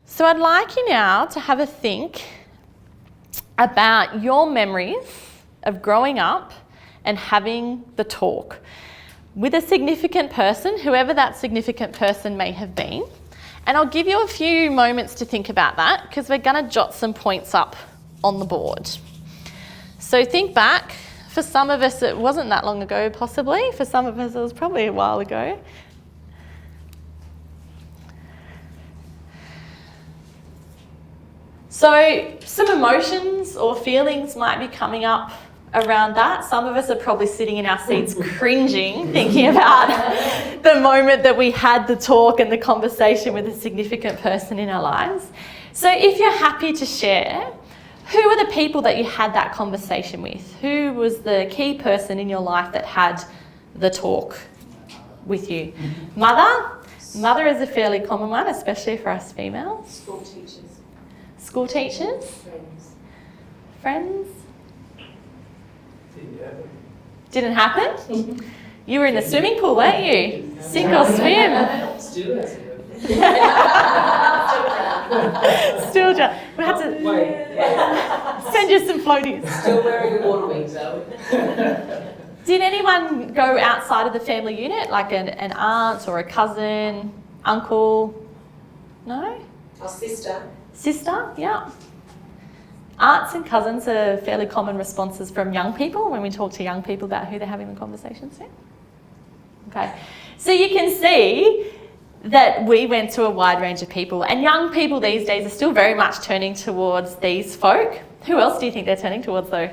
So I'd like you now to have a think about your memories of growing up and having the talk with a significant person, whoever that significant person may have been. And I'll give you a few moments to think about that because we're going to jot some points up on the board. So think back. For some of us, it wasn't that long ago, possibly. For some of us, it was probably a while ago. So some emotions or feelings might be coming up around that. Some of us are probably sitting in our seats cringing, thinking about the moment that we had the talk and the conversation with a significant person in our lives. So if you're happy to share, who are the people that you had that conversation with? Who was the key person in your life that had the talk with you? Mother? Mother is a fairly common one, especially for us females. School teachers. School teachers? Friends? Didn't happen? You were in the swimming pool, weren't you? Sink or swim? Still hasn't. Still just. We had to send you some floaties. Still wearing water wings, though. Did anyone go outside of the family unit, like an aunt or a cousin, uncle? No? Our sister. Sister? Yeah. Aunts and cousins are fairly common responses from young people when we talk to young people about who they're having the conversations with. Okay. So you can see that we went to a wide range of people, and young people these days are still very much turning towards these folk. Who else do you think they're turning towards though?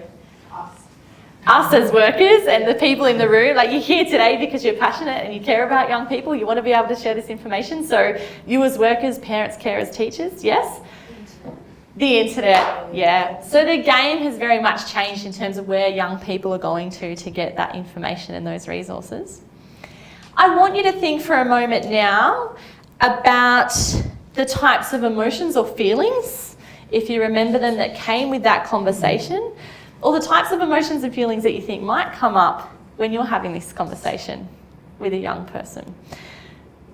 Us as workers and the people in the room. Like, you're here today because you're passionate and you care about young people. You want to be able to share this information. So you as workers, parents, carers, teachers, yes? The internet, yeah. So the game has very much changed in terms of where young people are going to get that information and those resources. I want you to think for a moment now about the types of emotions or feelings, if you remember them, that came with that conversation, or the types of emotions and feelings that you think might come up when you're having this conversation with a young person.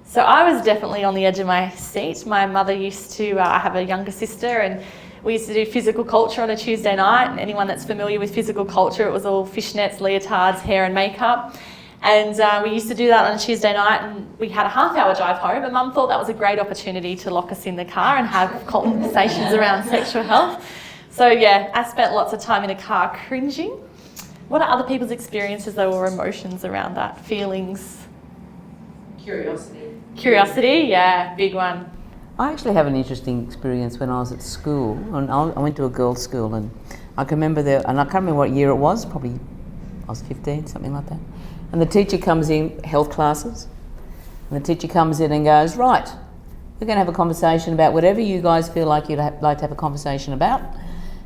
So I was definitely on the edge of my seat. My mother used to have a younger sister, and we used to do physical culture on a Tuesday night. And anyone that's familiar with physical culture, it was all fishnets, leotards, hair and makeup. And we used to do that on a Tuesday night, and we had a half-hour drive home, and Mum thought that was a great opportunity to lock us in the car and have conversations around sexual health. So yeah, I spent lots of time in a car cringing. What are other people's experiences though, or emotions around that? Feelings? Curiosity, yeah, big one. I actually have an interesting experience when I was at school. And I went to a girls' school, and I can remember and I can't remember what year it was, probably I was 15, something like that. And the teacher comes in, health classes, and the teacher comes in and goes, right, we're going to have a conversation about whatever you guys feel like you'd like to have a conversation about.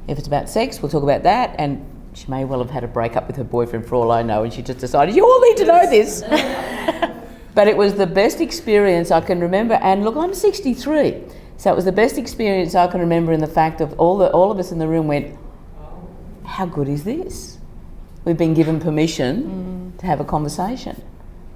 If it's about sex, we'll talk about that. And she may well have had a breakup with her boyfriend for all I know, and she just decided, you all need to know this. But it was the best experience I can remember. And look, I'm 63, so it was the best experience I can remember in the fact of all of us in the room went, how good is this? We've been given permission to have a conversation.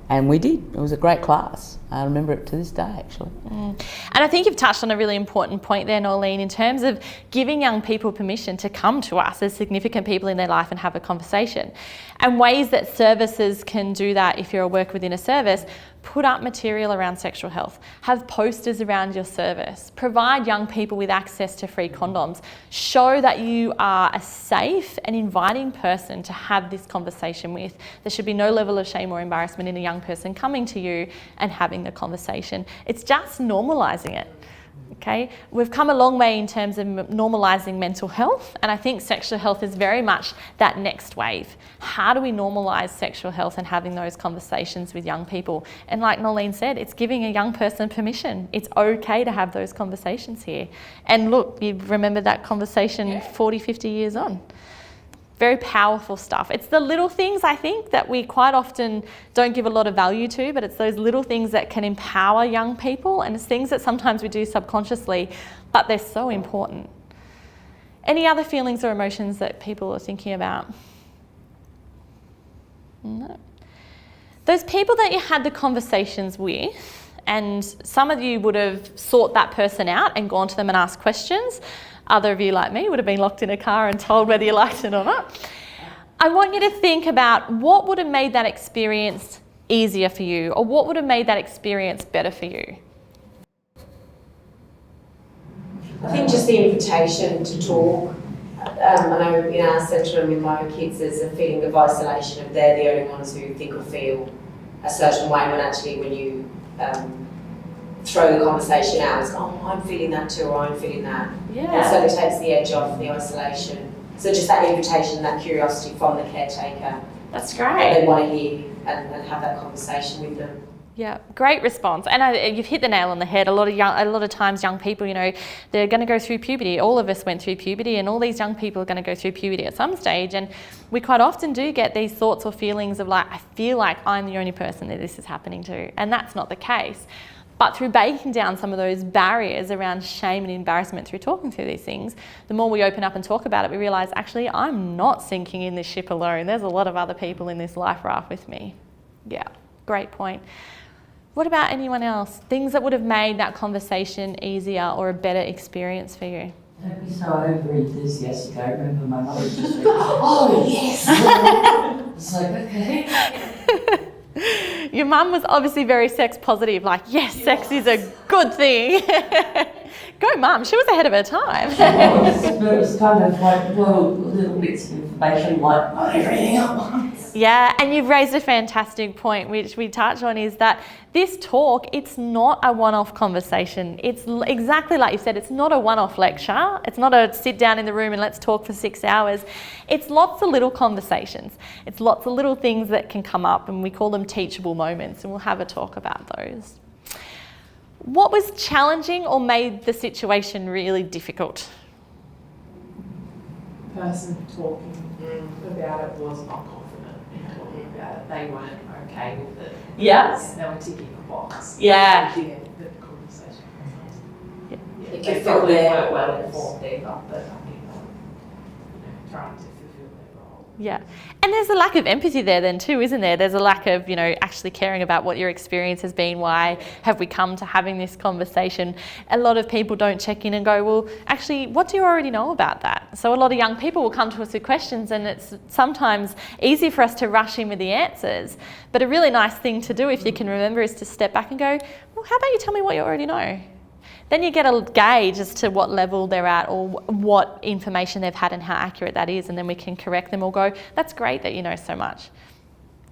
And we did. It was a great class. I remember it to this day, actually. And I think you've touched on a really important point there, Norleen, in terms of giving young people permission to come to us as significant people in their life and have a conversation. And ways that services can do that, if you're a worker within a service, put up material around sexual health, have posters around your service, provide young people with access to free condoms, show that you are a safe and inviting person to have this conversation with. There should be no level of shame or embarrassment in a young person coming to you and having the conversation. It's just normalising it. Okay, we've come a long way in terms of normalising mental health, and I think sexual health is very much that next wave. How do we normalise sexual health and having those conversations with young people? And like Norleen said, it's giving a young person permission. It's okay to have those conversations here. And look, you remember that conversation 40, 50 years on. Very powerful stuff. It's the little things, I think, that we quite often don't give a lot of value to, but it's those little things that can empower young people, and it's things that sometimes we do subconsciously, but they're so important. Any other feelings or emotions that people are thinking about? No. Those people that you had the conversations with And some of you would have sought that person out and gone to them and asked questions. Other of you, like me, would have been locked in a car and told whether you liked it or not. I want you to think about what would have made that experience easier for you, or what would have made that experience better for you. I think just the invitation to talk. I know in our centre and with my own kids there's a feeling of isolation, of they're the only ones who think or feel a certain way, when actually when you throw the conversation out, it's oh, I'm feeling that too, or I'm feeling that. Yeah. And so it takes the edge off the isolation. So just that invitation, that curiosity from the caretaker. That's That great. they want to hear and have that conversation with them. Yeah, great response. And you've hit the nail on the head. A lot of times young people, they're going to go through puberty. All of us went through puberty, and all these young people are going to go through puberty at some stage. And we quite often do get these thoughts or feelings of like, I feel like I'm the only person that this is happening to. And that's not the case. But through breaking down some of those barriers around shame and embarrassment through talking through these things, the more we open up and talk about it, we realise, actually, I'm not sinking in this ship alone. There's a lot of other people in this life raft with me. Yeah, great point. What about anyone else? Things that would have made that conversation easier or a better experience for you? Don't be so over-enthusiastic. I remember my mother just went, oh, yes! It's like, okay. Your mum was obviously very sex positive, like, yes, sex is a good thing. Go mum, she was ahead of her time. But it was kind of like, well, little bits of information, like, not everything at once. Yeah, and you've raised a fantastic point, which we touch on, is that this talk, it's not a one-off conversation. It's exactly like you said, it's not a one-off lecture. It's not a sit down in the room and let's talk for 6 hours. It's lots of little conversations. It's lots of little things that can come up, and we call them teachable moments, and we'll have a talk about those. What was challenging or made the situation really difficult? The person talking about it was not confident in talking about it. They weren't okay with it. Yes. They were ticking a box. Yeah. The conversation. Yeah. You They can feel probably their weren't well awareness. informed either, but I think trying to fulfill their role. Yeah. And there's a lack of empathy there then too, isn't there? There's a lack of, actually caring about what your experience has been. Why have we come to having this conversation? A lot of people don't check in and go, well, actually, what do you already know about that? So a lot of young people will come to us with questions, and it's sometimes easy for us to rush in with the answers. But a really nice thing to do, if you can remember, is to step back and go, well, how about you tell me what you already know? Then you get a gauge as to what level they're at, or what information they've had and how accurate that is, and then we can correct them or go, that's great that you know so much.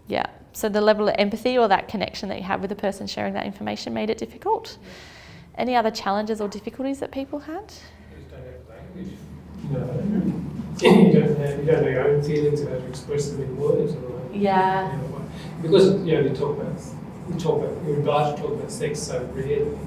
Yeah, so the level of empathy or that connection that you have with the person sharing that information made it difficult. Any other challenges or difficulties that people had? You don't know your own feelings and how to express them in words. Yeah. Because you talk about you're invited to talk about sex so rarely.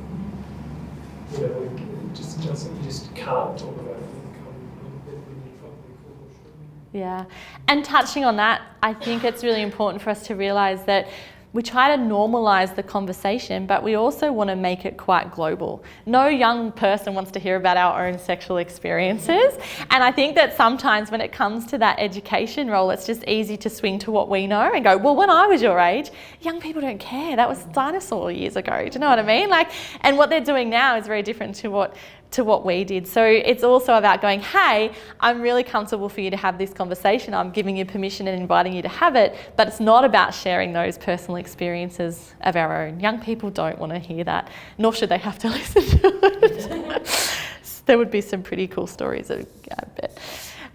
It just doesn't. You just can't talk about it when you probably could. Yeah, and touching on that, I think it's really important for us to realise that we try to normalise the conversation, but we also want to make it quite global. No young person wants to hear about our own sexual experiences. And I think that sometimes when it comes to that education role, it's just easy to swing to what we know and go, well, when I was your age, young people don't care. That was dinosaur years ago. Do you know what I mean? And what they're doing now is very different to what we did. So it's also about going, hey, I'm really comfortable for you to have this conversation. I'm giving you permission and inviting you to have it, but it's not about sharing those personal experiences of our own. Young people don't want to hear that, nor should they have to listen to it. There would be some pretty cool stories, I bet.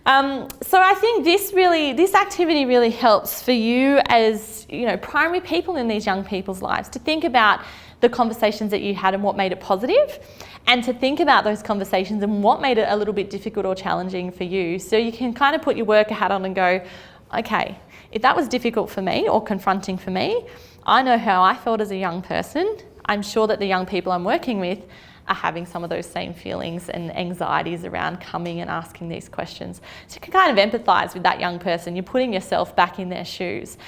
So I think this activity really helps for you as primary people in these young people's lives to think about the conversations that you had and what made it positive, and to think about those conversations and what made it a little bit difficult or challenging for you. So you can kind of put your worker hat on and go, okay, if that was difficult for me or confronting for me, I know how I felt as a young person. I'm sure that the young people I'm working with are having some of those same feelings and anxieties around coming and asking these questions. So you can kind of empathise with that young person. You're putting yourself back in their shoes.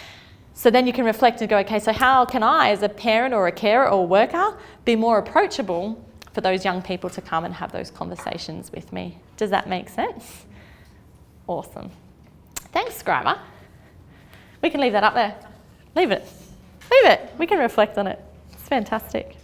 So then you can reflect and go, okay, so how can I, as a parent or a carer or worker, be more approachable for those young people to come and have those conversations with me? Does that make sense? Awesome. Thanks, Scriber. We can leave that up there. Leave it. We can reflect on it. It's fantastic.